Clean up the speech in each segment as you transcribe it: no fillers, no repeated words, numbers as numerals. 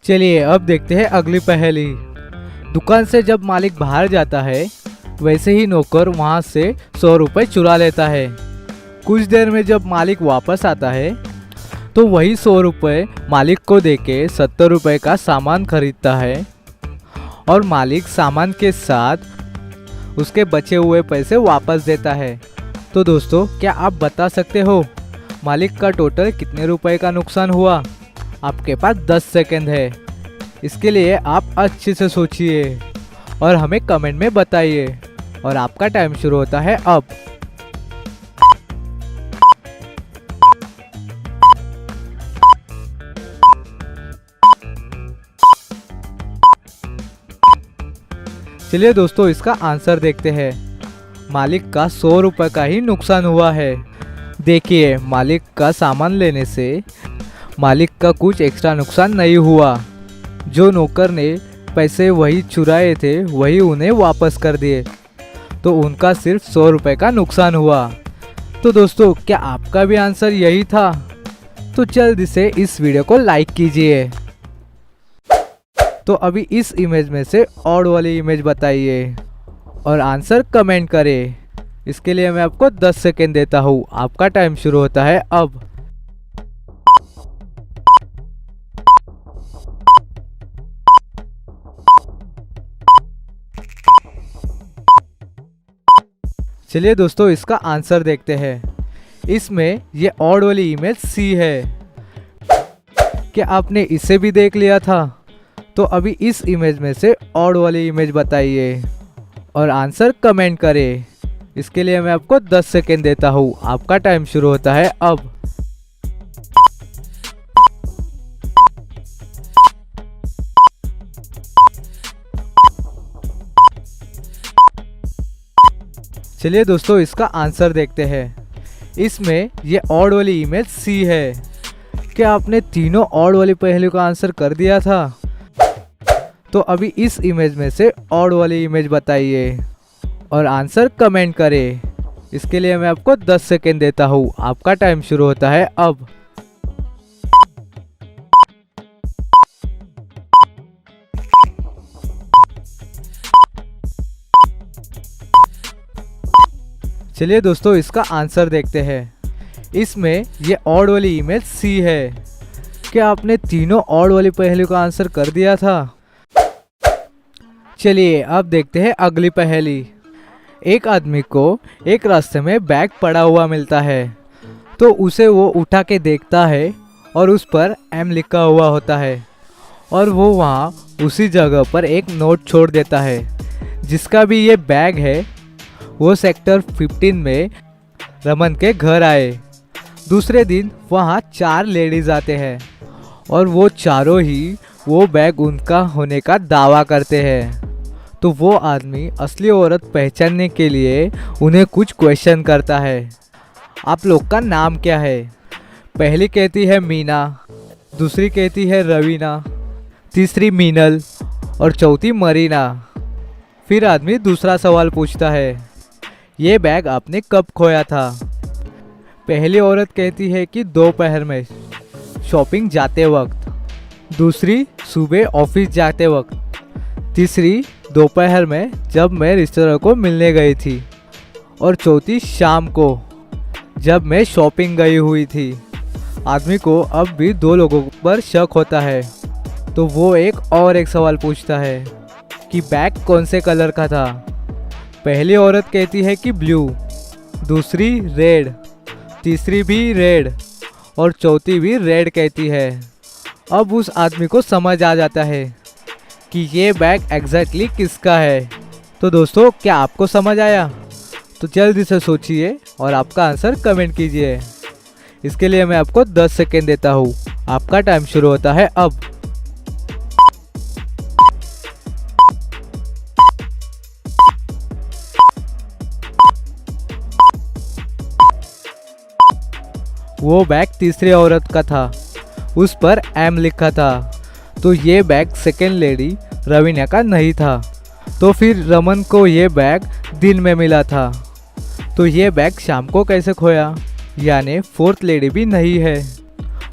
चलिए अब देखते हैं अगली पहेली। दुकान से जब मालिक बाहर जाता है वैसे ही नौकर वहां से 100 रुपये चुरा लेता है। कुछ देर में जब मालिक वापस आता है तो वही 100 रुपये मालिक को देके 70 रुपये का सामान खरीदता है और मालिक सामान के साथ उसके बचे हुए पैसे वापस देता है। तो दोस्तों, क्या आप बता सकते हो मालिक का टोटल कितने रुपए का नुकसान हुआ? आपके पास 10 सेकंड है। इसके लिए आप अच्छे से सोचिए और हमें कमेंट में बताइए। और आपका टाइम शुरू होता है अब। चलिए दोस्तों, इसका आंसर देखते हैं। मालिक का 100 रुपये का ही नुकसान हुआ है। देखिए, मालिक का सामान लेने से मालिक का कुछ एक्स्ट्रा नुकसान नहीं हुआ। जो नौकर ने पैसे वही चुराए थे वही उन्हें वापस कर दिए, तो उनका सिर्फ 100 रुपये का नुकसान हुआ। तो दोस्तों, क्या आपका भी आंसर यही था? तो जल्दी से इस वीडियो को लाइक कीजिए। तो अभी इस इमेज में से ऑड वाली इमेज बताइए और आंसर कमेंट करें। इसके लिए मैं आपको 10 सेकेंड देता हूँ। आपका टाइम शुरू होता है अब। चलिए दोस्तों, इसका आंसर देखते हैं। इसमें ये ऑड वाली इमेज सी है। क्या आपने इसे भी देख लिया था? तो अभी इस इमेज में से ऑड वाली इमेज बताइए और आंसर कमेंट करें। इसके लिए मैं आपको 10 सेकेंड देता हूँ। आपका टाइम शुरू होता है अब। चलिए दोस्तों, इसका आंसर देखते हैं। इसमें ये ऑड वाली इमेज सी है। क्या आपने तीनों ऑड वाली पहेली का आंसर कर दिया था? तो अभी इस इमेज में से ऑड वाली इमेज बताइए और आंसर कमेंट करें। इसके लिए मैं आपको 10 सेकेंड देता हूँ। आपका टाइम शुरू होता है अब। चलिए दोस्तों, इसका आंसर देखते हैं। इसमें ये ऑड वाली इमेज सी है। क्या आपने तीनों ऑड वाली पहेली का आंसर कर दिया था? चलिए अब देखते हैं अगली पहेली। एक आदमी को एक रास्ते में बैग पड़ा हुआ मिलता है, तो उसे वो उठा के देखता है और उस पर एम लिखा हुआ होता है और वो वहाँ उसी जगह पर एक नोट छोड़ देता है। जिसका भी ये बैग है वो सेक्टर 15 में रमन के घर आए। दूसरे दिन वहाँ 4 लेडीज आते हैं और वो चारों ही वो बैग उनका होने का दावा करते हैं। तो वो आदमी असली औरत पहचानने के लिए उन्हें कुछ क्वेश्चन करता है। आप लोग का नाम क्या है? पहली कहती है मीना, दूसरी कहती है रवीना, तीसरी मीनल और चौथी मरीना। फिर आदमी दूसरा सवाल पूछता है, ये बैग आपने कब खोया था? पहली औरत कहती है कि दोपहर में शॉपिंग जाते वक्त, दूसरी सुबह ऑफिस जाते वक्त, तीसरी दोपहर में जब मैं रिश्तेदारों को मिलने गई थी और चौथी शाम को जब मैं शॉपिंग गई हुई थी। आदमी को अब भी 2 लोगों पर शक होता है, तो वो एक सवाल पूछता है कि बैग कौन से कलर का था। पहली औरत कहती है कि ब्लू, दूसरी रेड, तीसरी भी रेड और चौथी भी रेड कहती है। अब उस आदमी को समझ आ जाता है कि ये बैग एग्जैक्टली किसका है। तो दोस्तों, क्या आपको समझ आया? तो जल्दी से सोचिए और आपका आंसर कमेंट कीजिए। इसके लिए मैं आपको 10 सेकेंड देता हूँ। आपका टाइम शुरू होता है अब। वो बैग तीसरी औरत का था, उस पर एम लिखा था। तो ये बैग सेकेंड लेडी रवीना का नहीं था। तो फिर रमन को ये बैग दिन में मिला था। तो ये बैग शाम को कैसे खोया? यानी 4th लेडी भी नहीं है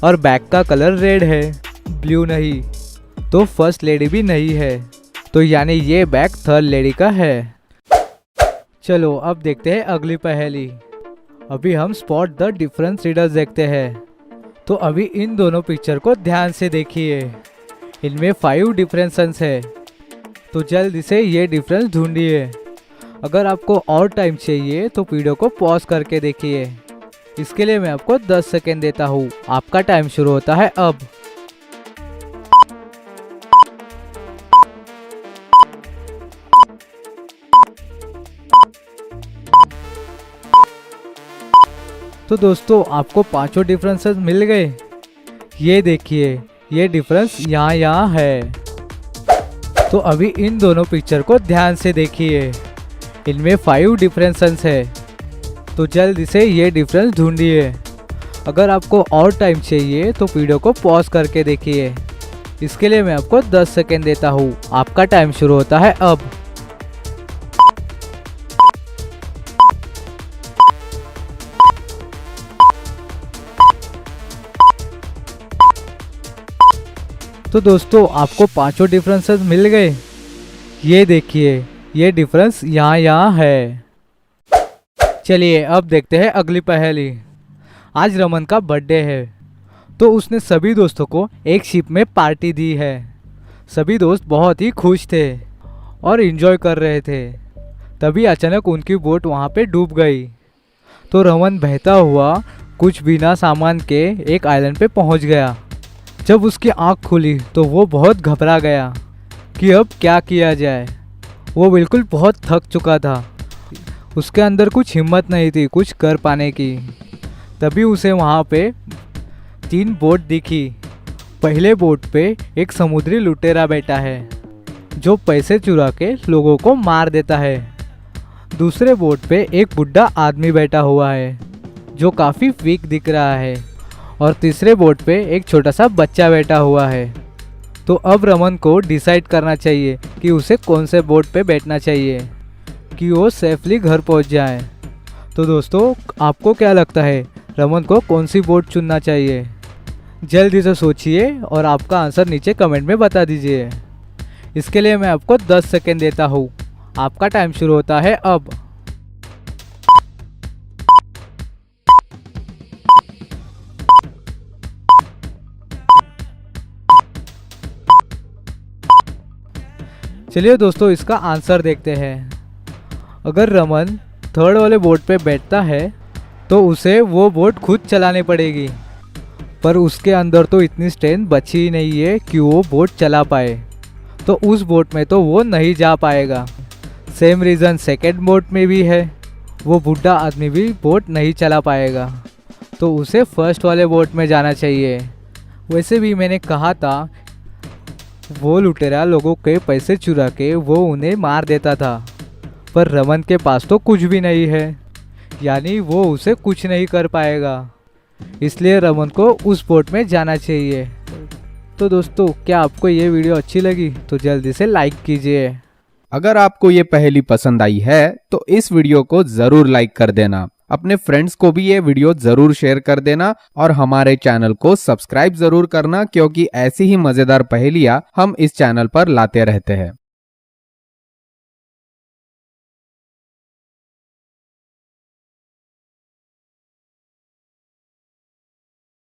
और बैग का कलर रेड है, ब्लू नहीं। तो फर्स्ट लेडी भी नहीं है, तो यानी ये बैग थर्ड लेडी का है। चलो अब देखते हैं अगली पहेली। अभी हम स्पॉट द डिफरेंस रीडर्स देखते हैं। तो अभी इन दोनों पिक्चर को ध्यान से देखिए। इनमें 5 डिफरेंसेस है, तो जल्दी से ये डिफरेंस ढूंढिए। अगर आपको और टाइम चाहिए तो वीडियो को पॉज करके देखिए। इसके लिए मैं आपको 10 सेकेंड देता हूँ। आपका टाइम शुरू होता है अब। तो दोस्तों आपको 5 डिफरेंसेस मिल गए। ये देखिए, ये डिफरेंस यहाँ है। तो अभी इन दोनों पिक्चर को ध्यान से देखिए। इनमें 5 डिफरेंसेस है, तो जल्दी से ये डिफरेंस ढूंढिए। अगर आपको और टाइम चाहिए तो वीडियो को पॉज करके देखिए। इसके लिए मैं आपको 10 सेकेंड देता हूँ। आपका टाइम शुरू होता है अब। तो दोस्तों आपको 5 डिफरेंसेस मिल गए। ये देखिए, ये डिफरेंस यहाँ है। चलिए अब देखते हैं अगली पहेली। आज रमन का बर्थडे है, तो उसने सभी दोस्तों को एक शिप में पार्टी दी है। सभी दोस्त बहुत ही खुश थे और एंजॉय कर रहे थे। तभी अचानक उनकी बोट वहाँ पे डूब गई। तो रमन बहता हुआ कुछ बिना सामान के एक आइलैंड पे पहुँच गया। जब उसकी आँख खुली तो वो बहुत घबरा गया कि अब क्या किया जाए। वो बिल्कुल बहुत थक चुका था। उसके अंदर कुछ हिम्मत नहीं थी कुछ कर पाने की। तभी उसे वहाँ पे 3 बोट दिखी। पहले बोट पे एक समुद्री लुटेरा बैठा है जो पैसे चुरा के लोगों को मार देता है। दूसरे बोट पे एक बुढ़ा आदमी बैठा हुआ है जो काफ़ी वीक दिख रहा है। और तीसरे बोट पे एक छोटा सा बच्चा बैठा हुआ है। तो अब रमन को डिसाइड करना चाहिए कि उसे कौन से बोट पे बैठना चाहिए कि वो सेफली घर पहुंच जाए। तो दोस्तों आपको क्या लगता है, रमन को कौन सी बोट चुनना चाहिए? जल्दी से सोचिए और आपका आंसर नीचे कमेंट में बता दीजिए। इसके लिए मैं आपको 10 सेकेंड देता हूँ। आपका टाइम शुरू होता है अब। चलिए दोस्तों इसका आंसर देखते हैं। अगर रमन थर्ड वाले बोट पे बैठता है तो उसे वो बोट खुद चलानी पड़ेगी, पर उसके अंदर तो इतनी स्ट्रेंथ बची ही नहीं है कि वो बोट चला पाए। तो उस बोट में तो वो नहीं जा पाएगा। सेम रीज़न सेकेंड बोट में भी है, वो बुढ़ा आदमी भी बोट नहीं चला पाएगा। तो उसे फर्स्ट वाले बोट में जाना चाहिए। वैसे भी मैंने कहा था वो लुटेरा लोगों के पैसे चुरा के वो उन्हें मार देता था, पर रमन के पास तो कुछ भी नहीं है, यानी वो उसे कुछ नहीं कर पाएगा। इसलिए रमन को उस बोट में जाना चाहिए। तो दोस्तों क्या आपको ये वीडियो अच्छी लगी तो जल्दी से लाइक कीजिए। अगर आपको ये पहेली पसंद आई है तो इस वीडियो को जरूर लाइक कर देना। अपने फ्रेंड्स को भी ये वीडियो जरूर शेयर कर देना और हमारे चैनल को सब्सक्राइब जरूर करना, क्योंकि ऐसी ही मजेदार पहेलियां हम इस चैनल पर लाते रहते हैं।